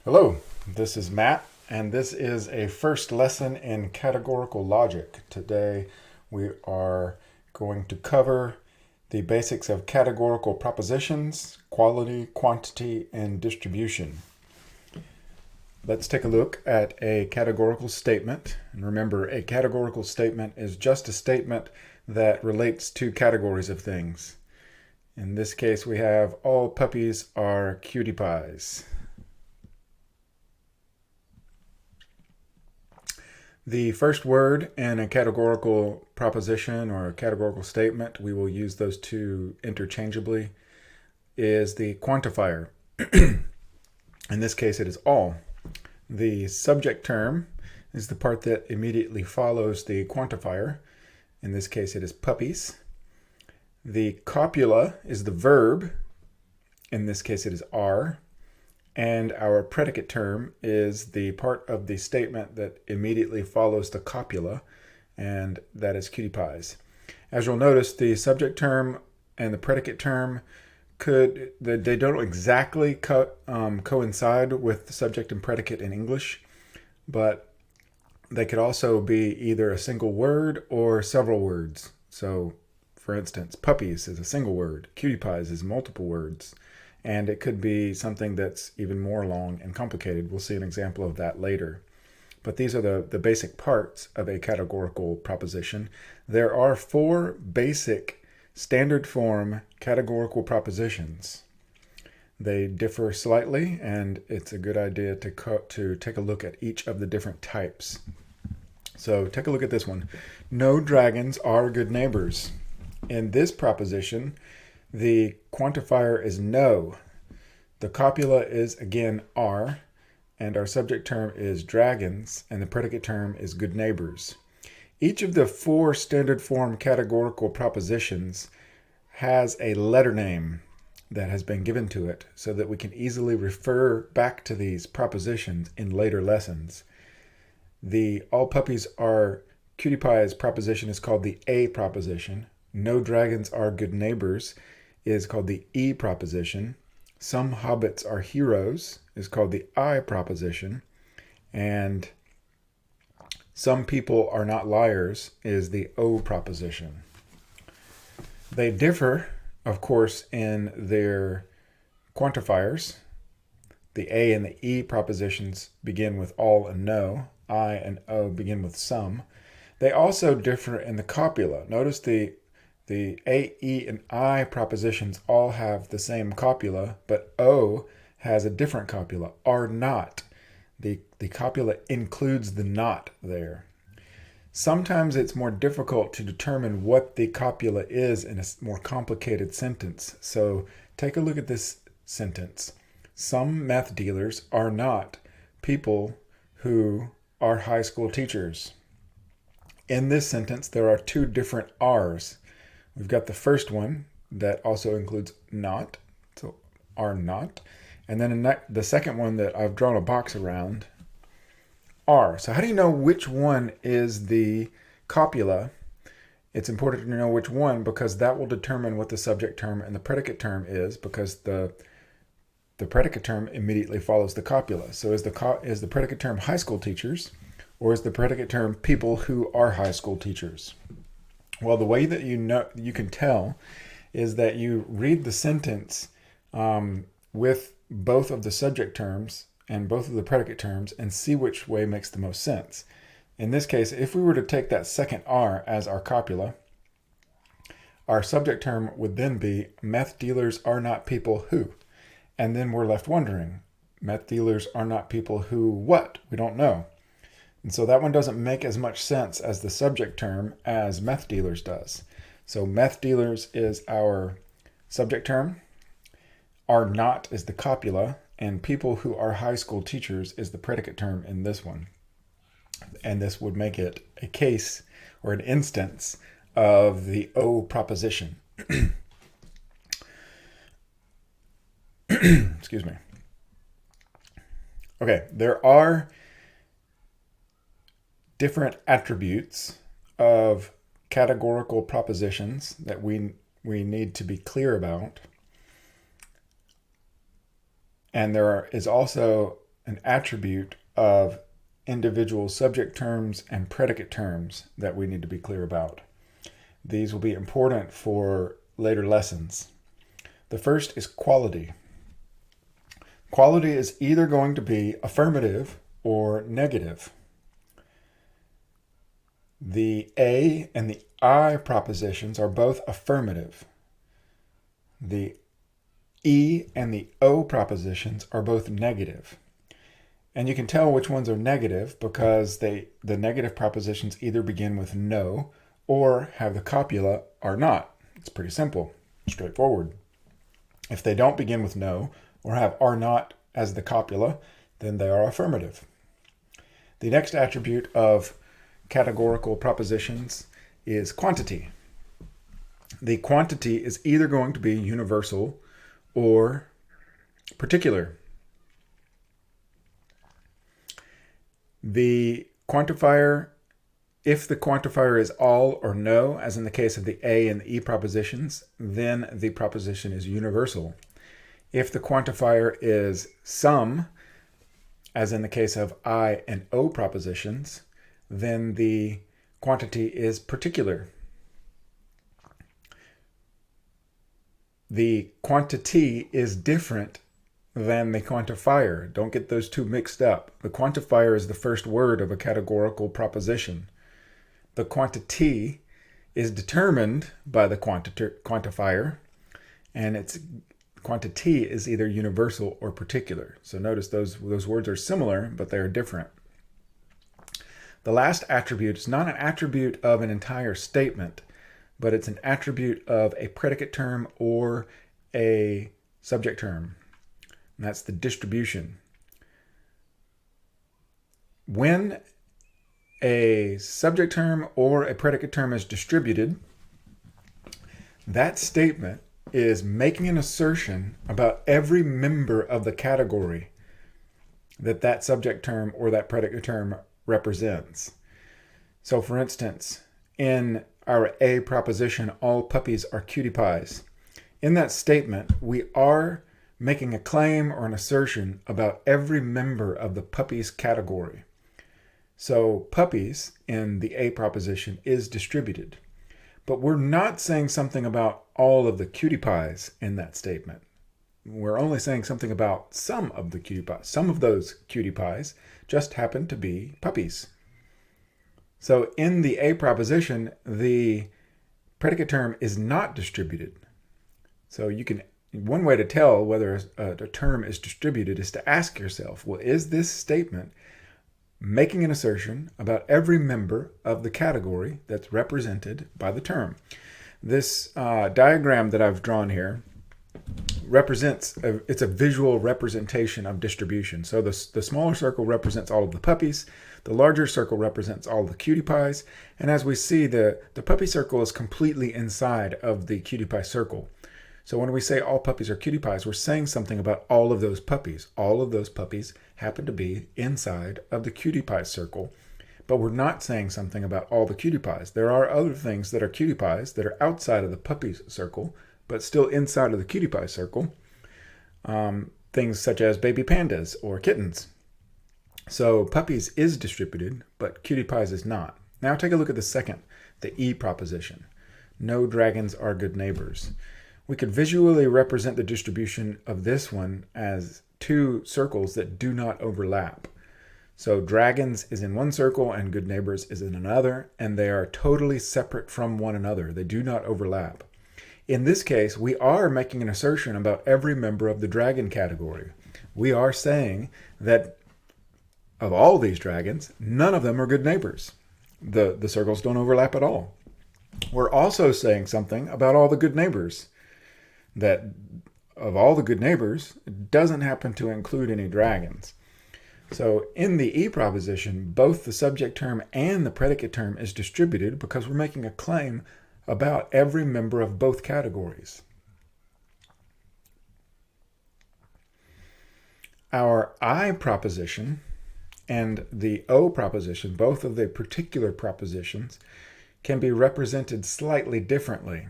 Hello, this is Matt, and this is a first lesson in categorical logic. Today we are going to cover the basics of categorical propositions, quality, quantity, and distribution. Let's take a look at a categorical statement. And remember, a categorical statement is just a statement that relates to categories of things. In this case, we have all puppies are cutie pies. The first word in a categorical proposition or a categorical statement, we will use those two interchangeably, is the quantifier. In this case, it is all. The subject term is the part that immediately follows the quantifier. In this case, it is puppies. The copula is the verb. In this case, it is are. And our predicate term is the part of the statement that immediately follows the copula, and that is cutie pies. As you'll notice, the subject term and the predicate term they don't exactly coincide with the subject and predicate in English, but they could also be either a single word or several words. So, for instance, puppies is a single word, cutie pies is multiple words. And it could be something that's even more long and complicated. We'll see an example of that later. But these are the basic parts of a categorical proposition. There are four basic standard form categorical propositions. They differ slightly, and it's a good idea to take a look at each of the different types. So take a look at this one. No dragons are good neighbors. In this proposition, the quantifier is no. The copula is, again, are, and our subject term is dragons, and the predicate term is good neighbors. Each of the four standard form categorical propositions has a letter name that has been given to it so that we can easily refer back to these propositions in later lessons. The all puppies are cutie pies proposition is called the A proposition. No dragons are good neighbors is called the E proposition. Some hobbits are heroes is called the I proposition. And some people are not liars is the O proposition. They differ, of course, in their quantifiers. The A and the E propositions begin with all and no. I and O begin with some. They also differ in the copula. Notice the A, E, and I propositions all have the same copula, but O has a different copula, are not. The copula includes the not there. Sometimes it's more difficult to determine what the copula is in a more complicated sentence. So take a look at this sentence. Some meth dealers are not people who are high school teachers. In this sentence, there are two different R's. We've got the first one that also includes not, so are not. And then the second one that I've drawn a box around, are. So how do you know which one is the copula? It's important to know which one because that will determine what the subject term and the predicate term is because the predicate term immediately follows the copula. So is the predicate term high school teachers or is the predicate term people who are high school teachers? Well, the way that you can tell is that you read the sentence with both of the subject terms and both of the predicate terms and see which way makes the most sense. In this case, if we were to take that second R as our copula, our subject term would then be meth dealers are not people who. And then we're left wondering, meth dealers are not people who what? We don't know. And so that one doesn't make as much sense as the subject term as meth dealers does. So meth dealers is our subject term, are not is the copula, and people who are high school teachers is the predicate term in this one. And this would make it a case or an instance of the O proposition. Excuse me. Okay, there are different attributes of categorical propositions that we need to be clear about. And there is also an attribute of individual subject terms and predicate terms that we need to be clear about. These will be important for later lessons. The first is quality. Quality is either going to be affirmative or negative. The A and the I propositions are both affirmative. The E and the O propositions are both negative. And you can tell which ones are negative because the negative propositions either begin with no or have the copula are not. It's pretty simple, straightforward. If they don't begin with no or have are not as the copula, then they are affirmative. The next attribute of categorical propositions is quantity. The quantity is either going to be universal or particular. The quantifier, if the quantifier is all or no, as in the case of the A and the E propositions, then the proposition is universal. If the quantifier is some, as in the case of I and O propositions, then the quantity is particular. The quantity is different than the quantifier. Don't get those two mixed up. The quantifier is the first word of a categorical proposition. The quantity is determined by the quantifier, and its quantity is either universal or particular. So notice those words are similar, but they are different. The last attribute is not an attribute of an entire statement, but it's an attribute of a predicate term or a subject term. And that's the distribution. When a subject term or a predicate term is distributed, that statement is making an assertion about every member of the category that that subject term or that predicate term represents. So for instance, in our A proposition, all puppies are cutie pies. In that statement, we are making a claim or an assertion about every member of the puppies category. So puppies in the A proposition is distributed. But we're not saying something about all of the cutie pies in that statement. We're only saying something about some of the cutie pies. Some of those cutie pies just happen to be puppies. So in the A proposition, the predicate term is not distributed. So one way to tell whether a term is distributed is to ask yourself, well, is this statement making an assertion about every member of the category that's represented by the term? This diagram that I've drawn here it's a visual representation of distribution. So the smaller circle represents all of the puppies, the larger circle represents all the cutie pies, and as we see, the puppy circle is completely inside of the cutie pie circle. So when we say all puppies are cutie pies, we're saying something about all of those puppies. All of those puppies happen to be inside of the cutie pie circle, but we're not saying something about all the cutie pies. There are other things that are cutie pies that are outside of the puppies circle, but still inside of the cutie pie circle. Things such as baby pandas or kittens. So puppies is distributed, but cutie pies is not. Now take a look at the second, the E proposition. No dragons are good neighbors. We could visually represent the distribution of this one as two circles that do not overlap. So dragons is in one circle and good neighbors is in another, and they are totally separate from one another. They do not overlap. In this case, we are making an assertion about every member of the dragon category. We are saying that of all these dragons, none of them are good neighbors. The circles don't overlap at all. We're also saying something about all the good neighbors, that of all the good neighbors, it doesn't happen to include any dragons. So in the E proposition, both the subject term and the predicate term is distributed because we're making a claim about every member of both categories. Our I proposition and the O proposition, both of the particular propositions, can be represented slightly differently.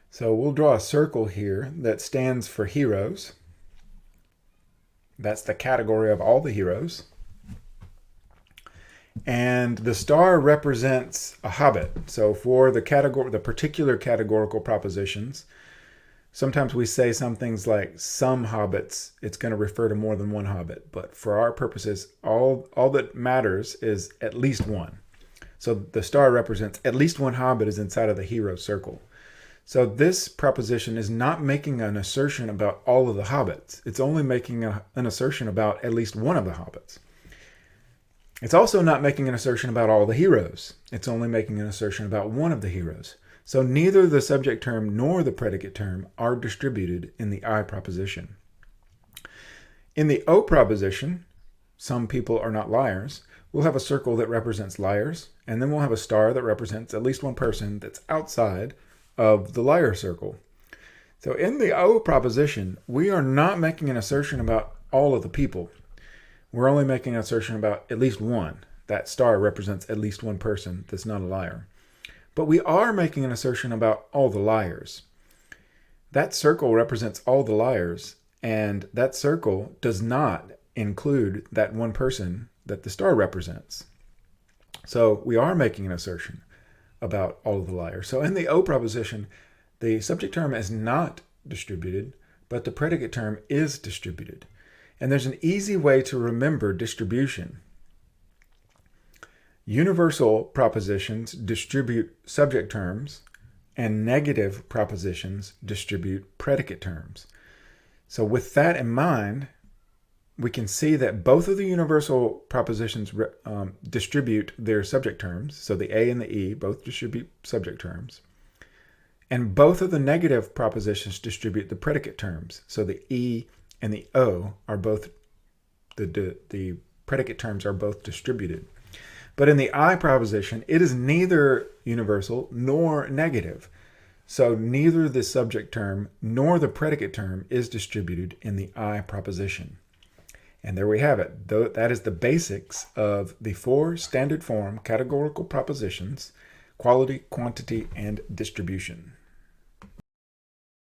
So we'll draw a circle here that stands for heroes. That's the category of all the heroes. And the star represents a hobbit. So for the particular categorical propositions, sometimes we say some things like some hobbits, it's going to refer to more than one hobbit. But for our purposes, all that matters is at least one. So the star represents at least one hobbit is inside of the hero circle. So this proposition is not making an assertion about all of the hobbits. It's only making an assertion about at least one of the hobbits. It's also not making an assertion about all the heroes. It's only making an assertion about one of the heroes. So neither the subject term nor the predicate term are distributed in the I proposition. In the O proposition, some people are not liars, we'll have a circle that represents liars, and then we'll have a star that represents at least one person that's outside of the liar circle. So in the O proposition, we are not making an assertion about all of the people. We're only making an assertion about at least one. That star represents at least one person that's not a liar. But we are making an assertion about all the liars. That circle represents all the liars, and that circle does not include that one person that the star represents. So we are making an assertion about all of the liars. So in the O proposition, the subject term is not distributed, but the predicate term is distributed. And there's an easy way to remember distribution. Universal propositions distribute subject terms, and negative propositions distribute predicate terms. So with that in mind, we can see that both of the universal propositions distribute their subject terms. So the A and the E both distribute subject terms. And both of the negative propositions distribute the predicate terms. So the E and the O are both, the predicate terms are both distributed. But in the I proposition, it is neither universal nor negative. So neither the subject term nor the predicate term is distributed in the I proposition. And there we have it. That is the basics of the 4 standard form categorical propositions: quality, quantity, and distribution.